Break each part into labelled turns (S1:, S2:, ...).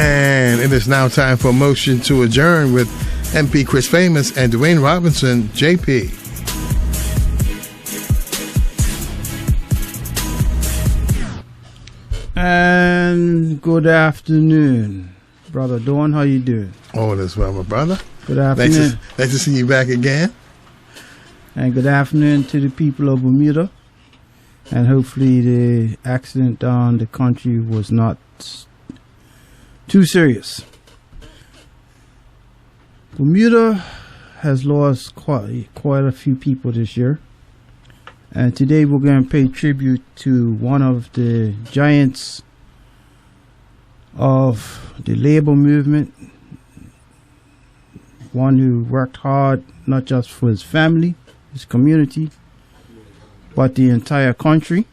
S1: And it is now time for a motion to adjourn with MP Chris Famous and Dwayne Robinson, JP.
S2: And good afternoon, Brother Dawn. How you doing?
S1: All is well, my brother.
S2: Good afternoon.
S1: Nice to see you back again.
S2: And good afternoon to the people of Bermuda. And hopefully the accident on the country was not too serious. Bermuda has lost quite a few people this year. And today we're going to pay tribute to one of the giants of the labor movement. One who worked hard, not just for his family, his community, but the entire country.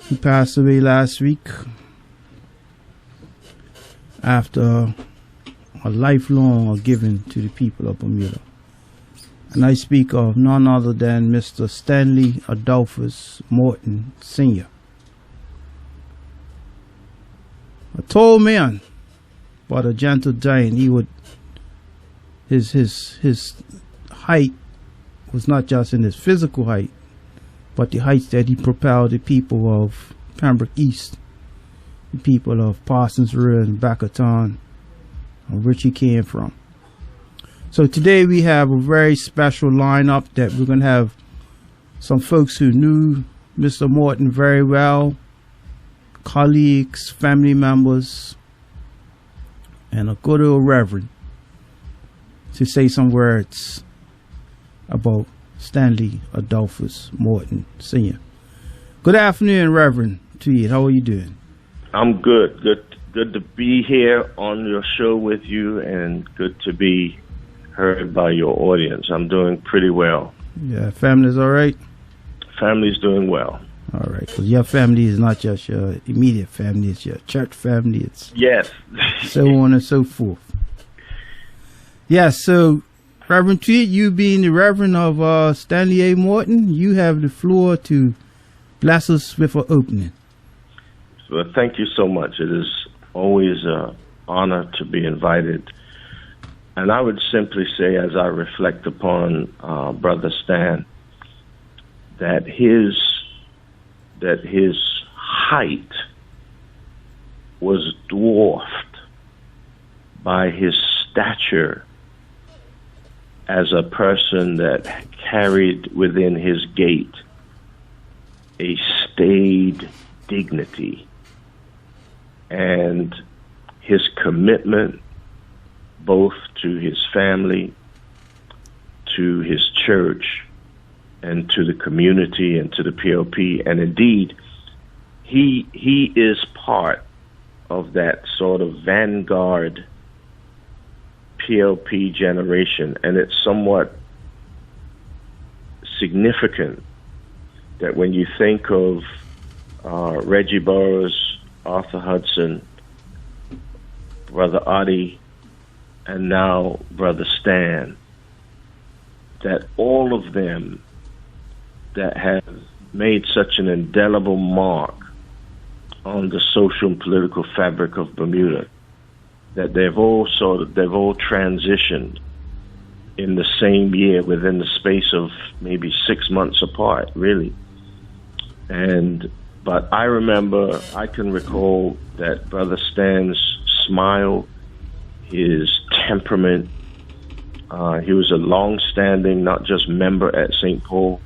S2: He passed away last week after a lifelong giving to the people of Bermuda. And I speak of none other than Mr. Stanley Adolphus Morton Sr. A tall man, but a gentle giant. His height was not just in his physical height, but the heights that he propelled the people of Pembroke East, the people of Parsons Road and Backerton, which he came from. So today we have a very special lineup that we're going to have some folks who knew Mr. Morton very well, colleagues, family members, and a good old reverend to say some words about Stanley Adolphus Morton Sr. Good afternoon, Reverend, to you. How are you doing?
S3: I'm good. Good to be here on your show with you, and good to be heard by your audience. I'm doing pretty well.
S2: Yeah, family's all right?
S3: Family's doing well.
S2: All right, because your family is not just your immediate family, it's your church family. It's
S3: yes.
S2: So on and so forth. Yeah, so Reverend Tweed, you being the Reverend of Stanley A. Morton, you have the floor to bless us with an opening.
S3: Well, thank you so much. It is always an honor to be invited. And I would simply say, as I reflect upon Brother Stan, that his height was dwarfed by his stature as a person that carried within his gait a staid dignity, and his commitment both to his family, to his church, and to the community and to the PLP. And indeed, he is part of that sort of vanguard PLP generation, and it's somewhat significant that when you think of Reggie Burroughs, Arthur Hudson, Brother Oddie, and now Brother Stan, that all of them that have made such an indelible mark on the social and political fabric of Bermuda, that they've all transitioned in the same year within the space of maybe 6 months apart, really. But I can recall that Brother Stan's smile, his temperament. He was a long-standing, not just member at St. Paul,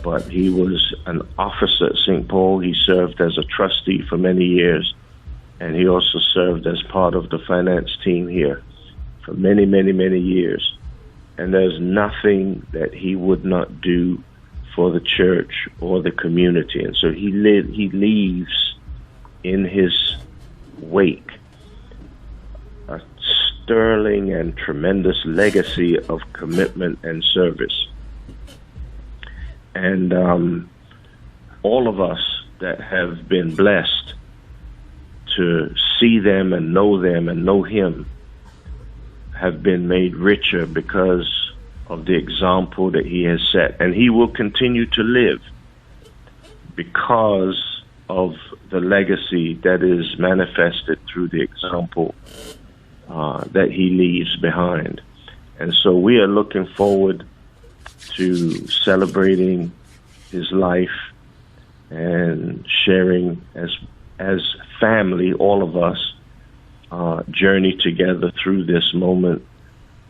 S3: but he was an officer at St. Paul. He served as a trustee for many years, and he also served as part of the finance team here for many, many, many years. And there's nothing that he would not do for the church or the community. And so he leaves in his wake a sterling and tremendous legacy of commitment and service. And all of us that have been blessed to see them and know him have been made richer because of the example that he has set. And he will continue to live because of the legacy that is manifested through the example that he leaves behind. And so we are looking forward to celebrating his life and sharing as family, all of us, journey together through this moment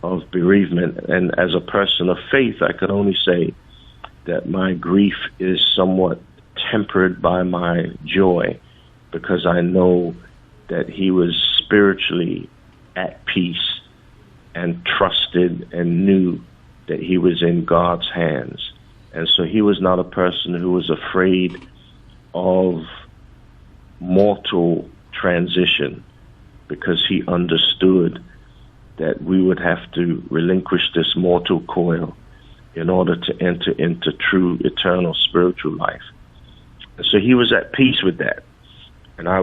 S3: of bereavement. And as a person of faith, I can only say that my grief is somewhat tempered by my joy, because I know that he was spiritually at peace and trusted and knew that he was in God's hands. And so he was not a person who was afraid of mortal transition, because he understood that we would have to relinquish this mortal coil in order to enter into true eternal spiritual life. And so he was at peace with that. And I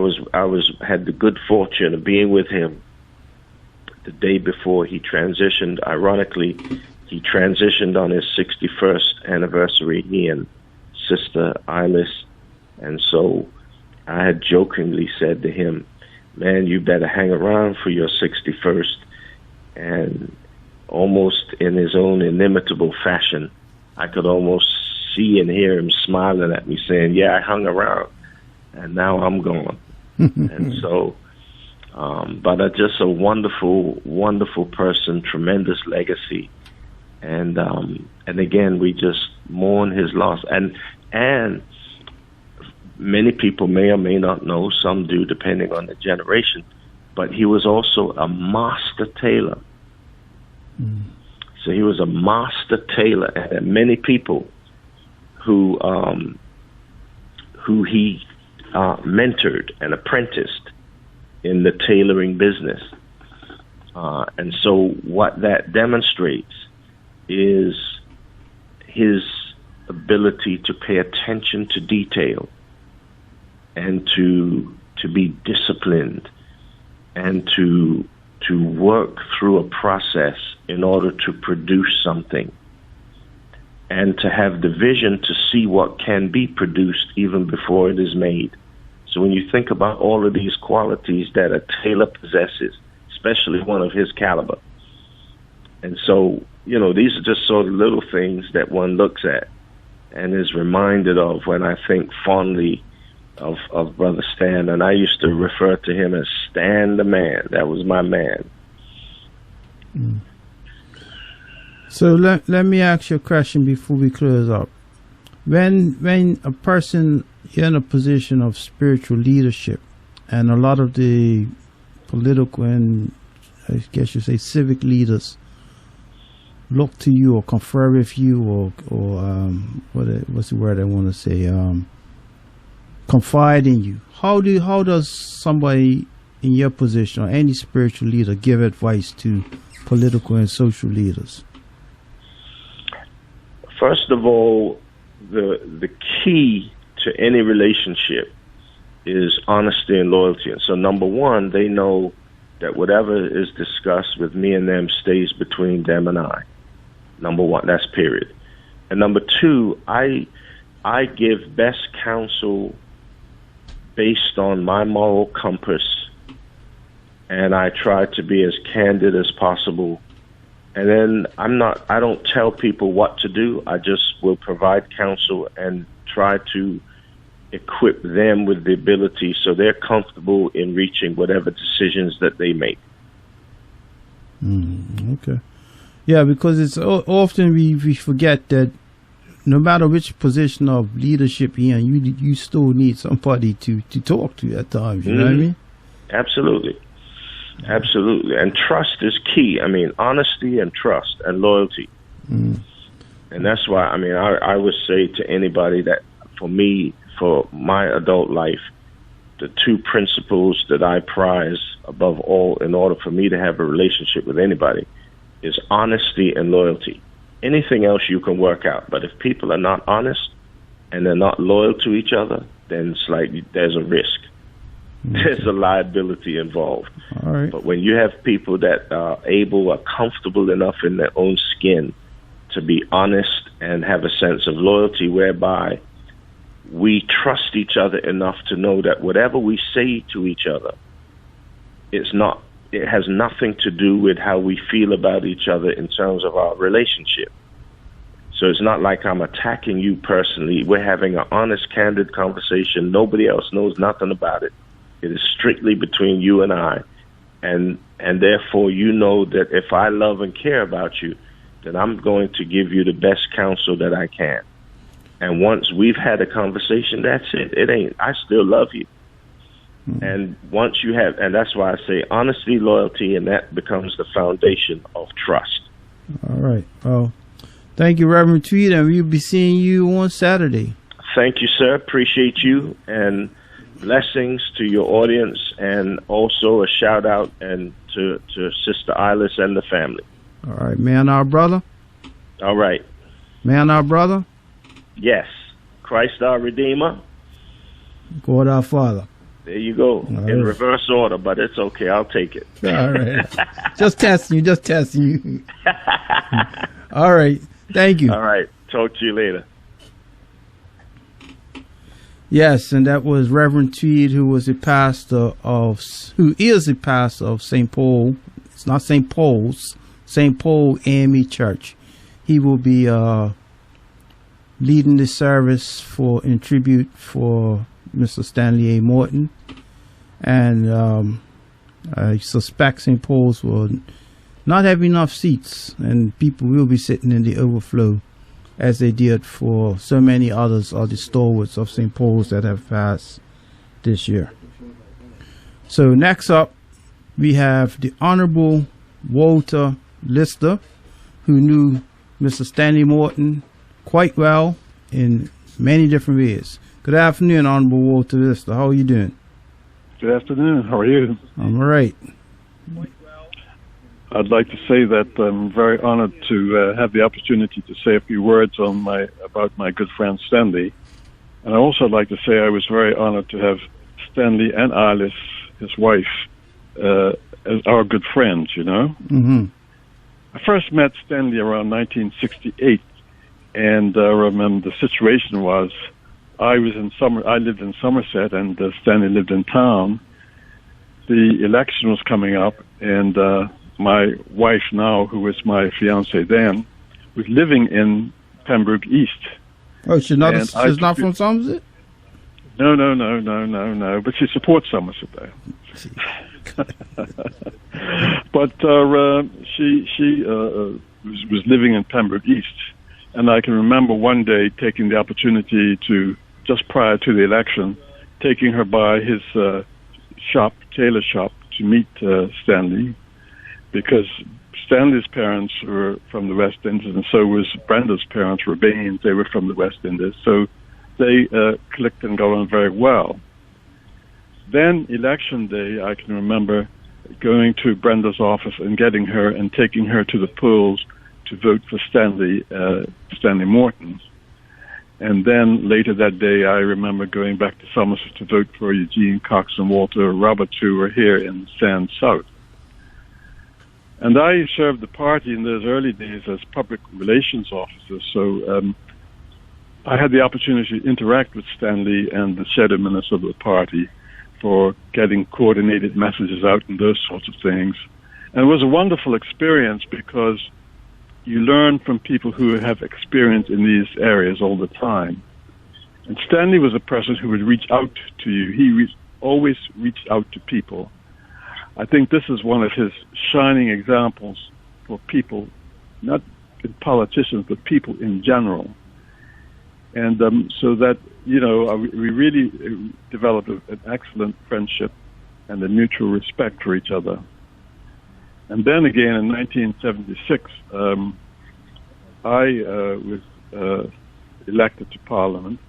S3: had the good fortune of being with him the day before he transitioned. Ironically, he transitioned on his 61st anniversary, he and Sister Ilis. And so I had jokingly said to him, man, you better hang around for your 61st. And almost in his own inimitable fashion, I could almost see and hear him smiling at me saying, yeah, I hung around and now I'm gone. And so, but just a wonderful, wonderful person, tremendous legacy. And again, we just mourn his loss. And many people may or may not know, some do depending on the generation, but he was also a master tailor. So he was a master tailor, and many people who he mentored and apprenticed in the tailoring business. And so what that demonstrates is his ability to pay attention to detail and to be disciplined and to work through a process in order to produce something, and to have the vision to see what can be produced even before it is made. So when you think about all of these qualities that a tailor possesses, especially one of his caliber, and so, these are just sort of little things that one looks at and is reminded of when I think fondly of Brother Stan. And I used to refer to him as Stan the man. That was my man.
S2: So let me ask you a question before we close up. When a person is in a position of spiritual leadership, and a lot of the political and I guess you say civic leaders look to you or confer with you or what's the word I want to say, confide in you. How does somebody in your position or any spiritual leader give advice to political and social leaders?
S3: First of all, the key to any relationship is honesty and loyalty. And so number one, they know that whatever is discussed with me and them stays between them and I. Number one, that's period. And number two, I give best counsel based on my moral compass, and I try to be as candid as possible. And then I don't tell people what to do. I just will provide counsel and try to equip them with the ability so they're comfortable in reaching whatever decisions that they make.
S2: Okay. Yeah, because it's often we forget that no matter which position of leadership you're in, you still need somebody to talk to at times. You know what I mean?
S3: Absolutely. Absolutely. And trust is key. I mean, honesty and trust and loyalty. And that's why, I would say to anybody that for me, for my adult life, the two principles that I prize above all in order for me to have a relationship with anybody is honesty and loyalty. Anything else you can work out. But if people are not honest and they're not loyal to each other, then it's like there's a risk. There's a liability involved.
S2: All right.
S3: But when you have people that are comfortable enough in their own skin to be honest and have a sense of loyalty whereby we trust each other enough to know that whatever we say to each other, it has nothing to do with how we feel about each other in terms of our relationship. So it's not like I'm attacking you personally. We're having an honest, candid conversation. Nobody else knows nothing about it. It is strictly between you and I. And therefore, you know that if I love and care about you, then I'm going to give you the best counsel that I can. And once we've had a conversation, that's it. I still love you. Mm-hmm. And once you have, and that's why I say honesty, loyalty, and that becomes the foundation of trust.
S2: All right. Well, thank you, Reverend Tweed, and we'll be seeing you on Saturday.
S3: Thank you, sir. Appreciate you, and blessings to your audience, and also a shout out and to Sister Ilis and the family.
S2: All right, man, our brother.
S3: All right,
S2: man, our brother.
S3: Yes, Christ our Redeemer.
S2: God our Father.
S3: There you go. In reverse order, but it's okay. I'll take it.
S2: All right. Just testing you. All right. Thank you.
S3: All right. Talk to you later.
S2: Yes, and that was Reverend Tweed, who is a pastor of St. Paul. It's not St. Paul's, St. Paul AME Church. He will be leading the service in tribute for Mr. Stanley A. Morton. And I suspect St. Paul's will not have enough seats, and people will be sitting in the overflow, as they did for so many others of the stalwarts of St. Paul's that have passed this year. So next up, we have the Honorable Walter Lister, who knew Mr. Stanley Morton quite well in many different ways. Good afternoon, Honorable Walter Lister. How are you doing?
S4: Good afternoon. How are you?
S2: I'm all right.
S4: I'd like to say that I'm very honored to have the opportunity to say a few words about my good friend Stanley. And I also like to say I was very honored to have Stanley and Alice, his wife, as our good friends, you know.
S2: Mm-hmm.
S4: I first met Stanley around 1968, and I remember the situation was I lived in Somerset, and Stanley lived in town. The election was coming up, and my wife now, who was my fiancée then, was living in Pembroke East.
S2: Oh, she's not from Somerset?
S4: No. But she supports Somerset there. But she was living in Pembroke East, and I can remember one day taking the opportunity to, just prior to the election, taking her by his tailor shop, to meet Stanley, because Stanley's parents were from the West Indies, and so was Brenda's parents were Baines. They were from the West Indies, so they clicked and got on very well. Then election day, I can remember going to Brenda's office and getting her and taking her to the polls to vote for Stanley Morton. And then later that day, I remember going back to Somerset to vote for Eugene Cox and Walter Roberts, who were here in Sand South. And I served the party in those early days as public relations officer, so I had the opportunity to interact with Stanley and the shadow minister of the party for getting coordinated messages out and those sorts of things. And it was a wonderful experience because you learn from people who have experience in these areas all the time. And Stanley was a person who would reach out to you. He always reached out to people. I think this is one of his shining examples for people, not politicians, but people in general. And so that, you know, we really developed an excellent friendship and a mutual respect for each other. And then again in 1976, I was elected to Parliament,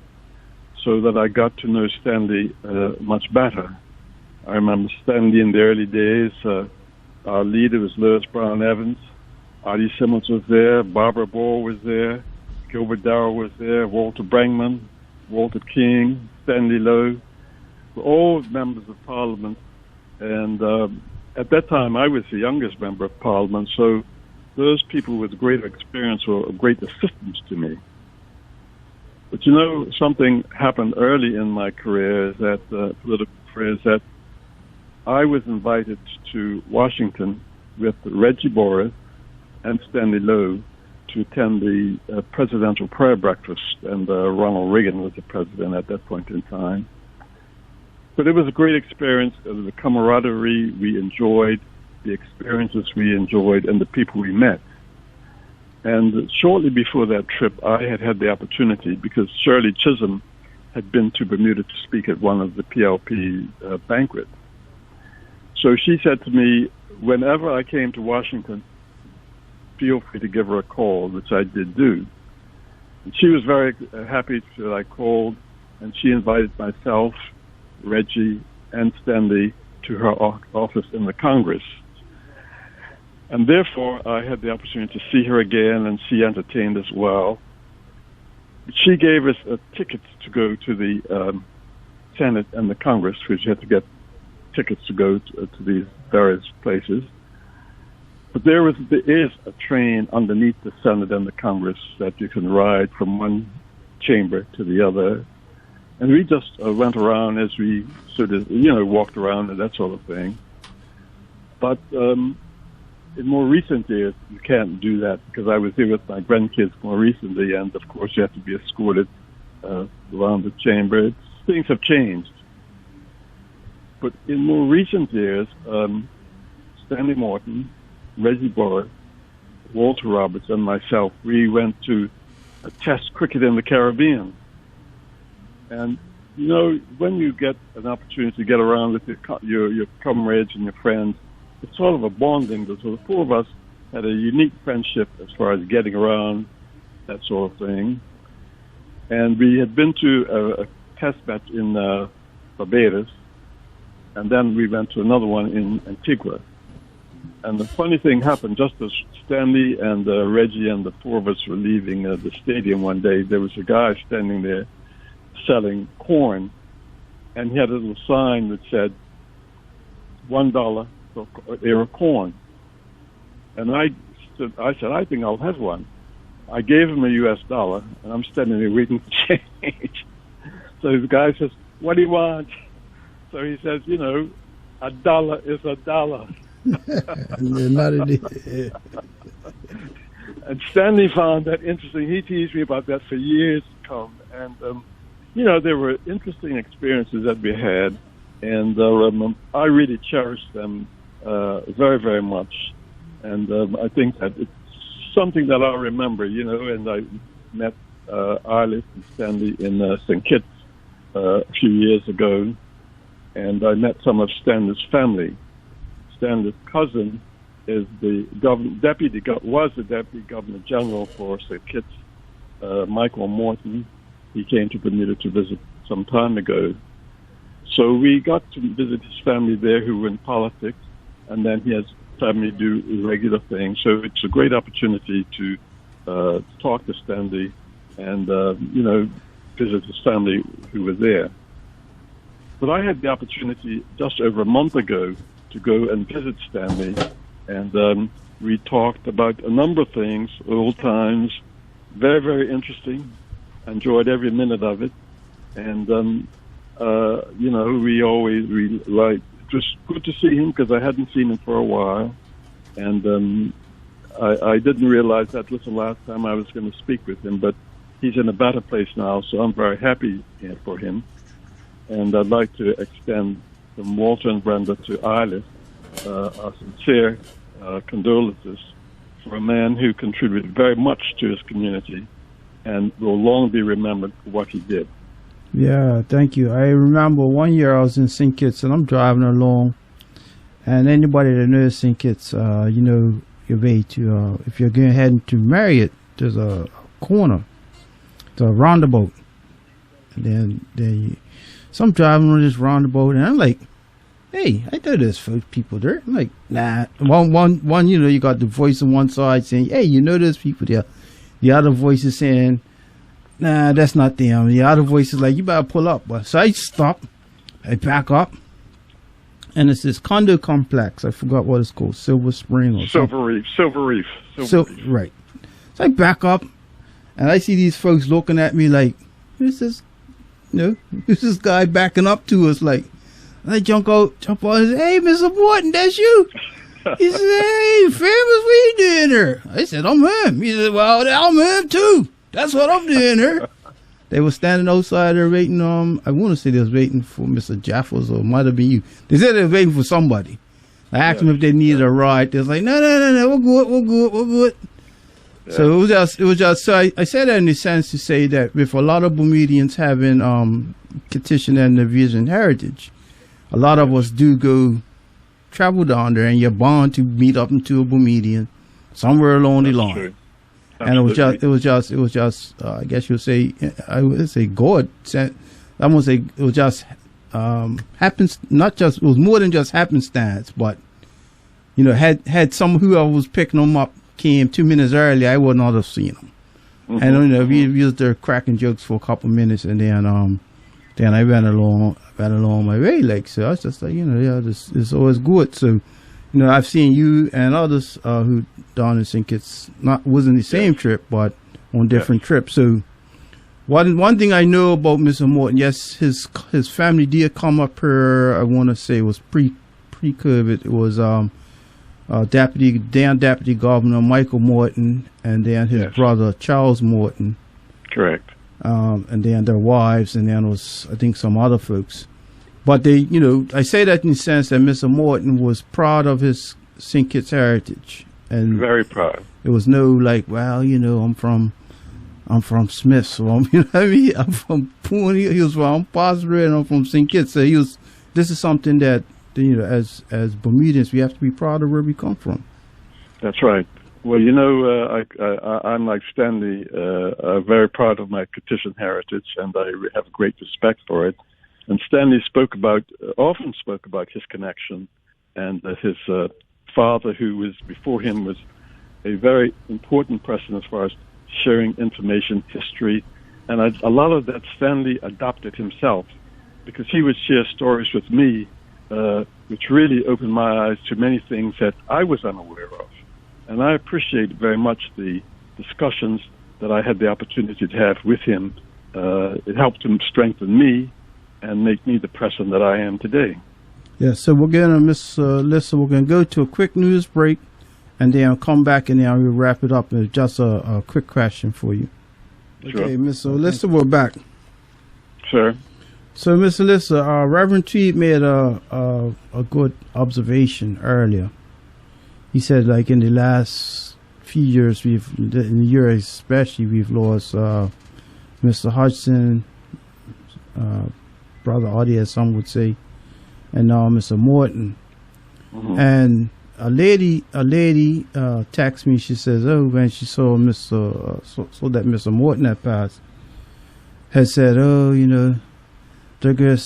S4: so that I got to know Stanley much better. I remember Stanley in the early days. Our leader was Lewis Brown Evans. Artie Simmons was there. Barbara Ball was there. Gilbert Darrell was there. Walter Brangman, Walter King, Stanley Lowe, were all members of Parliament. And at that time, I was the youngest member of Parliament, so those people with greater experience were of great assistance to me. But you know, something happened early in my career, political career, is that I was invited to Washington with Reggie Boris and Stanley Lowe to attend the presidential prayer breakfast, and Ronald Reagan was the president at that point in time. But it was a great experience. The camaraderie we enjoyed, the experiences we enjoyed, and the people we met. And shortly before that trip, I had the opportunity, because Shirley Chisholm had been to Bermuda to speak at one of the PLP banquets. So she said to me, whenever I came to Washington, feel free to give her a call, which I did do. And she was very happy that I called, and she invited myself, Reggie, and Stanley to her office in the Congress. And therefore, I had the opportunity to see her again, and she entertained us well. She gave us tickets to go to the Senate and the Congress, because you had to get tickets to go to these various places. But there is a train underneath the Senate and the Congress that you can ride from one chamber to the other. And we just went around as we sort of, walked around and that sort of thing. But in more recent years, you can't do that, because I was here with my grandkids more recently, and of course you have to be escorted around the chamber. Things have changed. But in more recent years, Stanley Morton, Reggie Boris, Walter Roberts, and myself, we went to test cricket in the Caribbean. And, when you get an opportunity to get around with your comrades and your friends, it's sort of a bonding. So the four of us had a unique friendship as far as getting around, that sort of thing. And we had been to a test match in Barbados, and then we went to another one in Antigua. And the funny thing happened, just as Stanley and Reggie and the four of us were leaving the stadium one day, there was a guy standing there selling corn, and he had a little sign that said, $1 for an ear of corn. And I said, I think I'll have one. I gave him a US dollar, and I'm standing there waiting for change. So the guy says, what do you want? So he says, a dollar is a dollar. And Stanley found that interesting. He teased me about that for years to come. And, there were interesting experiences that we had, and I really cherished them very, very much. And I think that it's something that I'll remember, and I met Arliss and Stanley in St. Kitts a few years ago, and I met some of Stanley's family. Stanley's cousin is the deputy governor general for St. Kitts, Michael Morton. He came to Bermuda to visit some time ago. So we got to visit his family there who were in politics, and then he has family do regular things. So it's a great opportunity to talk to Stanley and, visit his family who were there. But I had the opportunity just over a month ago to go and visit Stanley, and we talked about a number of things, old times, very, very interesting. Enjoyed every minute of it, and we it was good to see him because I hadn't seen him for a while, and I didn't realize that was the last time I was going to speak with him, but he's in a better place now, so I'm very happy for him, and I'd like to extend from Walter and Brenda to Arliss our sincere condolences for a man who contributed very much to his community and will long be remembered for what he did.
S2: Yeah, thank you. I remember one year I was in St. Kitts, and I'm driving along, and anybody that knows St. Kitts, your way to, if you're going heading to Marriott, there's a corner, it's a roundabout, and then so I'm driving on this roundabout, and I'm like, hey, I know there's people there. I'm like, nah. One, you got the voice on one side saying, hey, there's people there. The other voice is saying, nah, that's not them. The other voice is like, you better pull up. So I stop, I back up, and it's this condo complex. I forgot what it's called, Silver Spring or
S4: Silver Reef.
S2: Right. So I back up, and I see these folks looking at me like, This is, this is guy backing up to us like, I jump out and say, hey, Mr. Morton, that's you. He said, hey, Famous, what you doing here? I said, I'm him. He said, well, I'm him too. That's what I'm doing here. They were standing outside there waiting, I want to say they was waiting for Mr. Jaffers, or it might have been you. They said they were waiting for somebody. I asked them if they needed a ride. They was like, no, we're good. Yeah. So it was just, so I said that in the sense to say that with a lot of Bermudians having Petition and Division heritage, a lot of us do travel down there, and you're bound to meet up into a Bermudian somewhere along the line. True. And it was just. I guess you'll say, I would say God sent. I won't say it was just happens. Not just, it was more than just happenstance, but had some who I was picking them up came 2 minutes early, I would not have seen them. Mm-hmm. And we was there cracking jokes for a couple minutes, and then I ran along my way. Like, so I was just like, this is always good. So, I've seen you and others who down in St. Kitts wasn't the same trip, but on different trips. So, one thing I know about Mr. Morton, yes, his family did come up here. I want to say it was pre-COVID. It was Deputy Governor Michael Morton, and then his brother Charles Morton. Correct. And then their wives, and then was, I think, some other folks. But they, I say that in the sense that Mr. Morton was proud of his St. Kitts heritage, and
S4: very proud.
S2: It was no like, well, I'm from Smith, so I'm from Poon. He was from Posbury, and I'm from St. Kitts. So this is something that, as Bermudians, we have to be proud of where we come from.
S4: That's right. Well, I'm like Stanley, very proud of my Petition heritage, and I have a great respect for it. And Stanley often spoke about his connection, and his father, who was before him, was a very important person as far as sharing information, history, and a lot of that Stanley adopted himself, because he would share stories with me, which really opened my eyes to many things that I was unaware of. And I appreciate very much the discussions that I had the opportunity to have with him. It helped him strengthen me and make me the person that I am today.
S2: Yeah, so we're going to, Miss Lissa, we're going to go to a quick news break, and then I'll come back and then we'll wrap it up. It's just a quick question for you.
S4: Sure.
S2: Okay, Miss Lissa, we're back.
S4: Sure.
S2: So, Miss Lissa, Reverend Tweed made a good observation earlier. He said, like, in the last few years, in the year especially, we've lost Mr. Hodgson, Brother Audie, as some would say, and now Mr. Morton. Mm-hmm. And a lady texted me. She says, "Oh, when she saw that Mr. Morton had passed, had said, the girl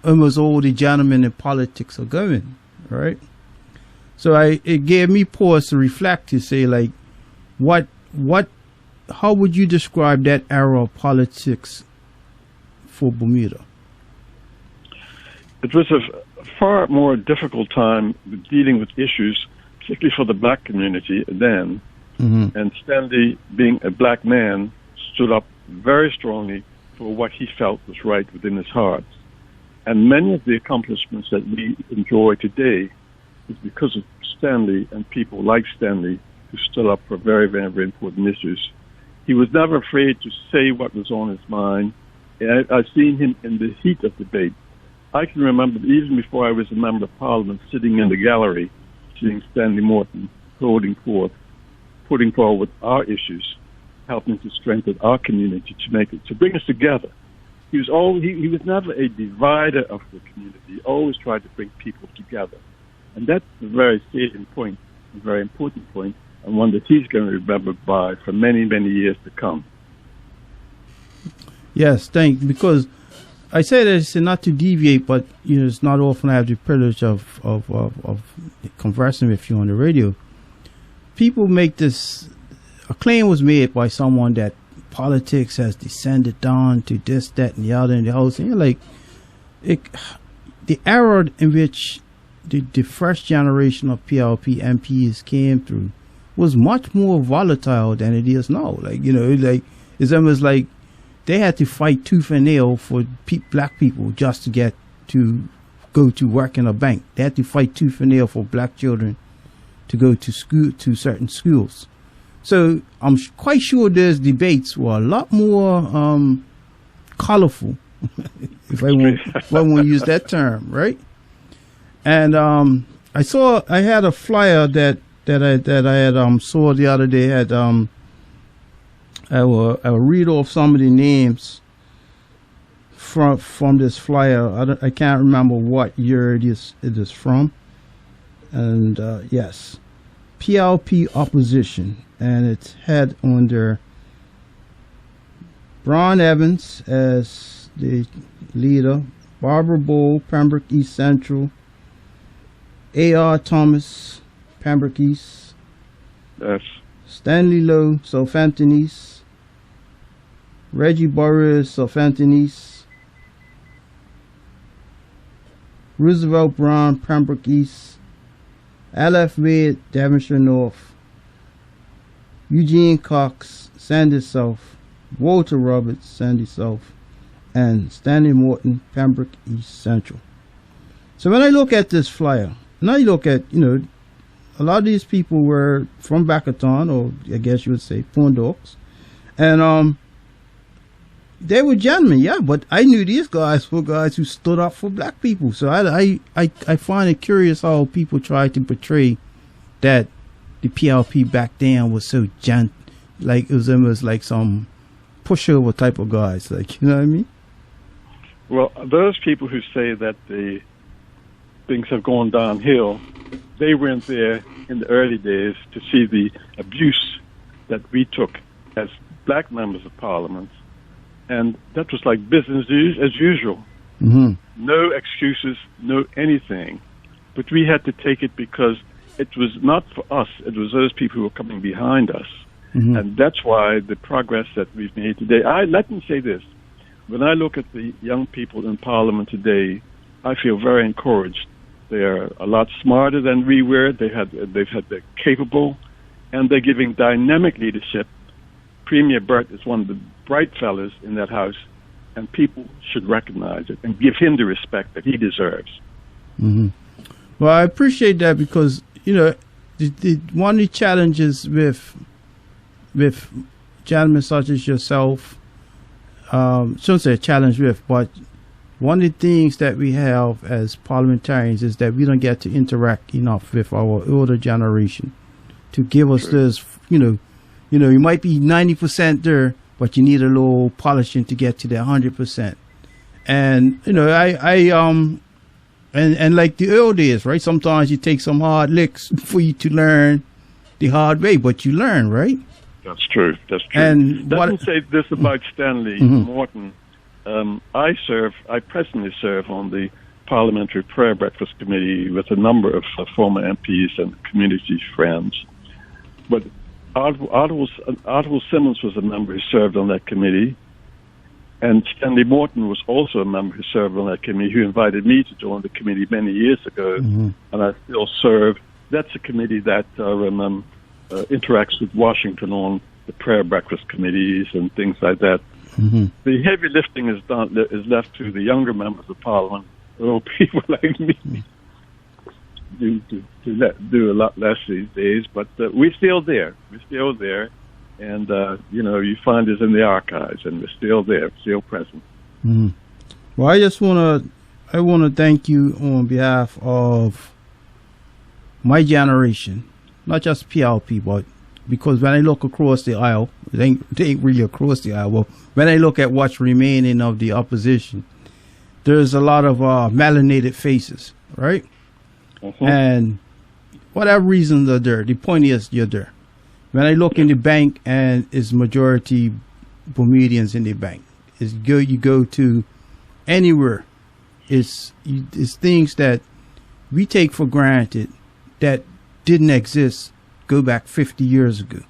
S2: almost all the gentlemen in politics are going, right?" So it gave me pause to reflect, to say, like, how would you describe that era of politics for Bermuda?
S4: It was a far more difficult time dealing with issues, particularly for the black community then. Mm-hmm. And Stanley, being a black man, stood up very strongly for what he felt was right within his heart. And many of the accomplishments that we enjoy today is because of Stanley and people like Stanley who stood up for very, very, very important issues. He was never afraid to say what was on his mind. I've seen him in the heat of debate. I can remember, even before I was a member of Parliament, sitting in the gallery, seeing Stanley Morton putting forward our issues, helping to strengthen our community, to bring us together. He was never a divider of the community. He always tried to bring people together. And that's a very salient point, a very important point, and one that he's going to remember by for many, many years to come.
S2: Yes, because I say that it's not to deviate, but it's not often I have the privilege of conversing with you on the radio. People make a claim was made by someone that politics has descended down to this, that, and the other, and the whole thing. Like, the era in which the first generation of PLP MPs came through was much more volatile than it is now. Like, It's almost like they had to fight tooth and nail for black people just to get to go to work in a bank. They had to fight tooth and nail for black children to go to school, to certain schools. So I'm quite sure those debates were a lot more colorful, if I want to use that term, right? And I had a flyer that I had saw the other day. I will read off some of the names from this flyer. I can't remember what year it is from. And yes, PLP opposition, and it's had under Brian Evans as the leader, Barbara Bowl, Pembroke East Central, A.R. Thomas, Pembroke East,
S4: Yes.
S2: Stanley Lowe, Southampton East, Reggie Burris, Southampton East, Roosevelt Brown, Pembroke East, L.F. Wade, Devonshire North, Eugene Cox, Sandy South, Walter Roberts, Sandy South, and Stanley Morton, Pembroke East Central. So when I look at this flyer, and I look at, a lot of these people were from Backerton, or I guess you would say Pondox, and they were gentlemen, yeah, but I knew these guys were guys who stood up for black people. So I find it curious how people try to portray that the PLP back then was so like it was almost like some pushover type of guys, like, you know what I mean?
S4: Well, those people who say that the things have gone downhill, they weren't there in the early days to see the abuse that we took as black members of parliament. And that was like business as usual.
S2: Mm-hmm.
S4: No excuses, no anything. But we had to take it because it was not for us. It was those people who were coming behind us.
S2: Mm-hmm.
S4: And that's why the progress that we've made today. Let me say this. When I look at the young people in Parliament today, I feel very encouraged. They're a lot smarter than we were. They're capable, and they're giving dynamic leadership. Premier Burt is one of the bright fellas in that house, and people should recognize it and give him the respect that he deserves.
S2: Mm-hmm. Well, I appreciate that because, one of the challenges with gentlemen such as yourself, shouldn't say a challenge with, but one of the things that we have as parliamentarians is that we don't get to interact enough with our older generation to give us this, you might be 90% there, but you need a little polishing to get to the 100%. And, and like the old days, right? Sometimes you take some hard licks for you to learn the hard way, but you learn, right?
S4: That's true. That's true.
S2: And
S4: let me say this about Stanley Morton. I presently serve on the Parliamentary Prayer Breakfast Committee with a number of former MPs and community friends. But Artwell Simmons was a member who served on that committee, and Stanley Morton was also a member who served on that committee, who invited me to join the committee many years ago, and I still serve. That's a committee that interacts with Washington on the prayer breakfast committees and things like that.
S2: Mm-hmm.
S4: The heavy lifting is left to the younger members of Parliament, or people like me. Do a lot less these days, but we're still there. And you find us in the archives, and we're still there, still present.
S2: Mm-hmm. Well, I want to thank you on behalf of my generation, not just PLP, but because when I look across the aisle, it ain't really across the aisle. Well, when I look at what's remaining of the opposition, there's a lot of melanated faces, right?
S4: Mm-hmm.
S2: And whatever reasons are there, the point is you're there. When I look in the bank and it's majority Bermudians in the bank, you go to anywhere, it's things that we take for granted that didn't exist go back 50 years ago.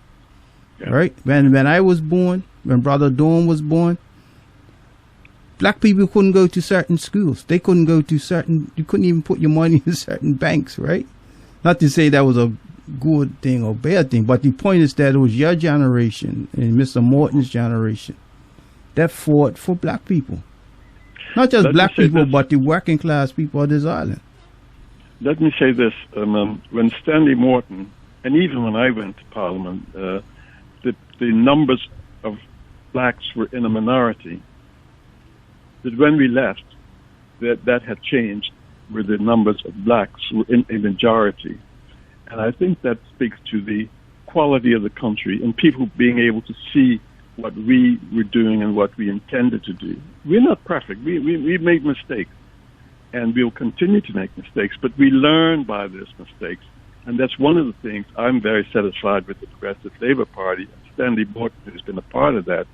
S2: Yeah. Right? When I was born, when Brother Dawn was born, black people couldn't go to certain schools. They couldn't go to you couldn't even put your money in certain banks, right? Not to say that was good thing or bad thing. But the point is that it was your generation and Mr. Morton's generation that fought for black people. Not just black people, but the working class people of this island.
S4: Let me say this. When Stanley Morton, and even when I went to Parliament, the numbers of blacks were in a minority. That when we left, that had changed, where the numbers of blacks were in a majority. And I think that speaks to the quality of the country and people being able to see what we were doing and what we intended to do. We're not perfect. We made mistakes, and we'll continue to make mistakes, but we learn by those mistakes. And that's one of the things I'm very satisfied with the Progressive Labour Party, and Stanley Morton, who's been a part of that,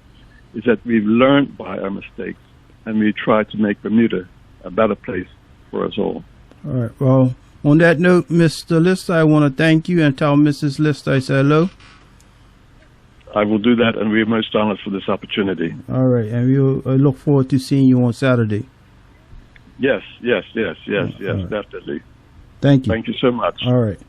S4: is that we've learned by our mistakes, and we try to make Bermuda a better place for us all.
S2: All right. Well, on that note, Mr. Lister, I want to thank you and tell Mrs. Lister I say hello.
S4: I will do that, and we're most honored for this opportunity.
S2: All right, and we'll look forward to seeing you on Saturday.
S4: Yes,
S2: right.
S4: definitely.
S2: Thank you.
S4: Thank you so much.
S2: All right.